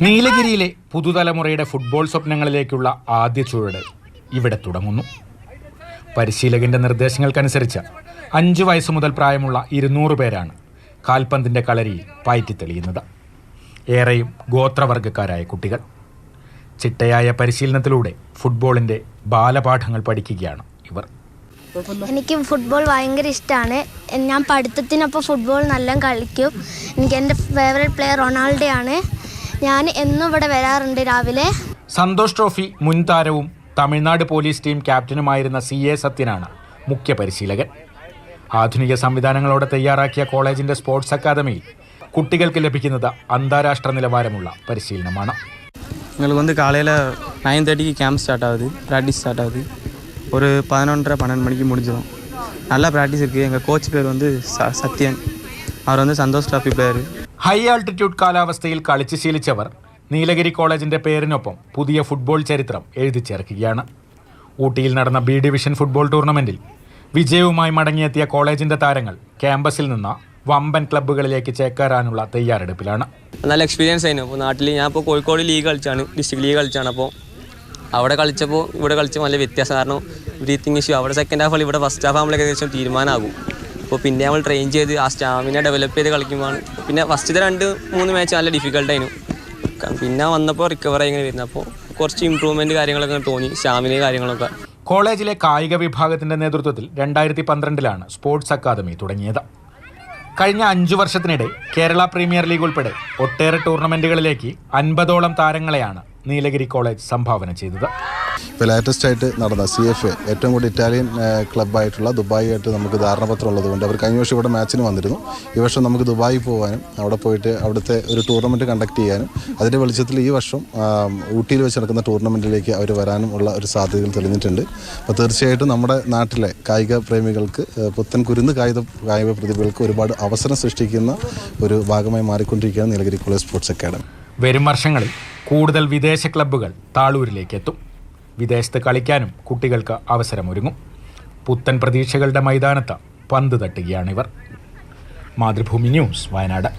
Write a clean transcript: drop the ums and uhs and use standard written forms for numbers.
നീലഗിരിയിലെ പുതുതലമുറയുടെ football സ്വപ്നങ്ങളിലേക്കുള്ള ആദ്യ ചുവട് ഇവിടെ തുടങ്ങുന്നു. പരിശീലകന്റെ നിർദ്ദേശങ്ങൾക്കനുസരിച്ച് 5 വയസ്സ് മുതൽ പ്രായമുള്ള 200 പേരാണ് കാൽപന്തിന്റെ കളരിയിൽ പയറ്റിത്തെളിയുന്നത്. ഏറെയും ഗോത്രവർഗക്കാരായ കുട്ടികൾ. ചിട്ടയായ പരിശീലനത്തിലൂടെ ഫുട്ബോളിന്റെ ബാലപാഠങ്ങൾ പഠിക്കുകയാണ് ഇവർ. എനിക്ക് ഫുട്ബോൾ ഭയങ്കര ഇഷ്ടമാണ്. ഞാൻ പഠിത്തത്തിനൊപ്പം ഫുട്ബോൾ നല്ല കളിക്കും. എനിക്ക് എൻ്റെ ഫേവറേറ്റ് പ്ലെയർ റൊണാൾഡോ ആണ്. ഞാൻ എന്നും ഇവിടെ വരാറുണ്ട് രാവിലെ. സന്തോഷ് ട്രോഫി മുൻ താരവും തമിഴ്നാട് പോലീസ് ടീം ക്യാപ്റ്റനുമായിരുന്ന CA സത്യനാണ് മുഖ്യ പരിശീലകൻ. ആധുനിക സംവിധാനങ്ങളോടെ തയ്യാറാക്കിയ കോളേജിന്റെ സ്പോർട്സ് അക്കാദമിയിൽ കുട്ടികൾക്ക് ലഭിക്കുന്നത് അന്താരാഷ്ട്ര നിലവാരമുള്ള പരിശീലനമാണ്. எங்களுக்கு காலையில் 9:30 கேம்ப் ஸ்டார்ட் ஆகுது, ப்ராக்டிஸ் ஸ்டார்ட் ஆகுது. ஒரு 11:30-12 மணிக்கு முடிஞ்சிடும். நல்லா ப்ராக்டிஸ் இருக்குது. எங்கள் கோச் பேர் சத்யன். அவர் Santosh trophy player. High altitude കാലാവസ്ഥയിൽ കളിച്ച് ശീലിച്ചവർ നീലഗിരി കോളേജിന്റെ പേരിനൊപ്പം പുതിയ ഫുട്ബോൾ ചരിത്രം എഴുതി ചേർക്കുകയാണ്. ഊട്ടിയിൽ നടന്ന B ഡിവിഷൻ ഫുട്ബോൾ ടൂർണമെന്റിൽ വിജയവുമായി മടങ്ങിയെത്തിയ കോളേജിന്റെ താരങ്ങൾ ക്യാമ്പസിൽ നിന്ന് വമ്പൻ ക്ലബ്ബുകളിലേക്ക് ചേക്കേറാനുള്ള തയ്യാറെടുപ്പിലാണ്. നല്ല എക്സ്പീരിയൻസ് ആയിരുന്നു. അപ്പോൾ നാട്ടിൽ ഞാൻ ഇപ്പോൾ കോഴിക്കോട് ലീഗ് കളിച്ചാണ്, ഡിസ്ട്രിക്ട് ലീഗ് കളിച്ചാണ്. അപ്പോൾ അവിടെ കളിച്ചപ്പോൾ ഇവിടെ കളിച്ചപ്പോൾ നല്ല വ്യത്യാസം. കാരണം ബ്രീത്തിങ് ഇഷ്യൂ. അവിടെ സെക്കൻഡ് ഹാഫ് ഇവിടെ ഫസ്റ്റ് ഹാഫ് നമ്മളൊക്കെ ഏകദേശം തീരുമാനമാകും. അപ്പോൾ പിന്നെ നമ്മൾ ട്രെയിൻ ചെയ്ത് ആ സ്റ്റാമിന ഡെവലപ്പ് ചെയ്ത് കളിക്കുമ്പോൾ പിന്നെ ഫസ്റ്റത്തെ 2-3 മാച്ച് നല്ല ഡിഫിക്കൽട്ടായിരുന്നു. പിന്നെ വന്നപ്പോൾ റിക്കവറായി ഇങ്ങനെ വരുന്നത്. അപ്പോൾ കുറച്ച് ഇമ്പ്രൂവ്മെൻറ്റ് കാര്യങ്ങളൊക്കെ തോന്നി, സ്റ്റാമിന കാര്യങ്ങളൊക്കെ. കോളേജിലെ കായിക വിഭാഗത്തിന്റെ നേതൃത്വത്തിൽ 2012 സ്പോർട്സ് അക്കാദമി തുടങ്ങിയത്. കഴിഞ്ഞ 5 വർഷത്തിനിടെ കേരള പ്രീമിയർ ലീഗ് ഉൾപ്പെടെ ഒട്ടേറെ ടൂർണമെന്റുകളിലേക്ക് 50ഓളം താരങ്ങളെയാണ് നീലഗിരി കോളേജ് സംഭാവന ചെയ്തത്. ഇപ്പോൾ ലേറ്റസ്റ്റ് ആയിട്ട് നടന്ന CFA ഏറ്റവും കൂടുതൽ ഇറ്റാലിയൻ ക്ലബ്ബായിട്ടുള്ള ദുബായിയായിട്ട് നമുക്ക് ധാരണാപത്രം ഉള്ളതുകൊണ്ട് അവർ കഴിഞ്ഞ വർഷം ഇവിടെ മാച്ചിന് വന്നിരുന്നു. ഈ വർഷം നമുക്ക് ദുബായി പോകാനും അവിടെ പോയിട്ട് അവിടുത്തെ ഒരു ടൂർണമെൻറ്റ് കണ്ടക്ട് ചെയ്യാനും അതിൻ്റെ വെളിച്ചത്തിൽ ഈ വർഷം ഊട്ടിയിൽ വെച്ച് നടക്കുന്ന ടൂർണമെൻറ്റിലേക്ക് അവർ വരാനും ഉള്ള ഒരു സാധ്യതകൾ തെളിഞ്ഞിട്ടുണ്ട്. അപ്പോൾ തീർച്ചയായിട്ടും നമ്മുടെ നാട്ടിലെ കായിക പ്രേമികൾക്ക് പുത്തൻ കുരുന്ന് കായിക പ്രതിഭകൾക്ക് ഒരുപാട് അവസരം സൃഷ്ടിക്കുന്ന ഒരു ഭാഗമായി മാറിക്കൊണ്ടിരിക്കുകയാണ് നീലഗിരി കോളേജ് സ്പോർട്സ് അക്കാദമി. വരും വർഷങ്ങളിൽ കൂടുതൽ വിദേശ ക്ലബ്ബുകൾ താളൂരിലേക്ക് എത്തും. വിദേശത്ത് കളിക്കാനും കുട്ടികൾക്ക് അവസരമൊരുങ്ങും. പുത്തൻ പ്രതീക്ഷകളുടെ മൈതാനത്ത് പന്ത് തട്ടുകയാണിവർ. മാതൃഭൂമി ന്യൂസ്, വയനാട്.